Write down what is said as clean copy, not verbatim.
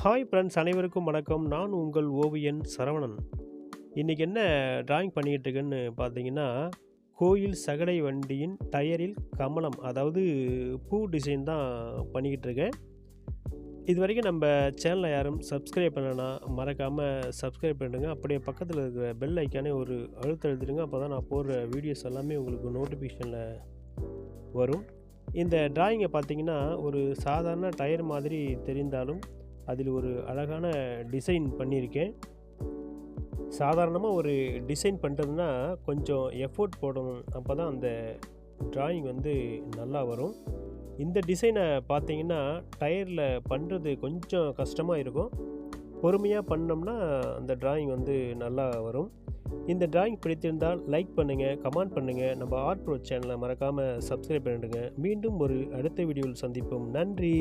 Hi friends, அனைவருக்கும் வணக்கம். நான் உங்கள் ஓவியன் சரவணன். இன்றைக்கி என்ன டிராயிங் பண்ணிக்கிட்டு இருக்கேன்னு பார்த்தீங்கன்னா, கோயில் சகடை வண்டியின் டயரில் கமலம், அதாவது பூ டிசைன் தான் பண்ணிக்கிட்டு இருக்கேன். இது வரைக்கும் நம்ம சேனலை யாரும் சப்ஸ்கிரைப் பண்ணலைன்னா மறக்காமல் சப்ஸ்கிரைப் பண்ணிடுங்க. அப்படியே பக்கத்தில் இருக்கிற பெல் ஐக்கானே ஒரு அழுத்தழுத்திடுங்க. அப்போ தான் நான் போடுற வீடியோஸ் எல்லாமே உங்களுக்கு நோட்டிஃபிகேஷனில் வரும். இந்த டிராயிங்கை பார்த்தீங்கன்னா, ஒரு சாதாரண டயர் மாதிரி தெரிந்தாலும் அதில் ஒரு அழகான டிசைன் பண்ணியிருக்கேன். சாதாரணமாக ஒரு டிசைன் பண்ணுறதுன்னா கொஞ்சம் எஃபோர்ட் போடணும், அப்போ தான் அந்த டிராயிங் வந்து நல்லா வரும். இந்த டிசைனை பார்த்தீங்கன்னா டயரில் பண்ணுறது கொஞ்சம் கஷ்டமாக இருக்கும். பொறுமையாக பண்ணோம்னா அந்த டிராயிங் வந்து நல்லா வரும். இந்த டிராயிங் பிடித்திருந்தால் லைக் பண்ணுங்கள், கமெண்ட் பண்ணுங்கள். நம்ம ஆர்ட் ப்ரோ சேனலை மறக்காமல் சப்ஸ்கிரைப் பண்ணிடுங்க. மீண்டும் ஒரு அடுத்த வீடியோவில் சந்திப்போம். நன்றி.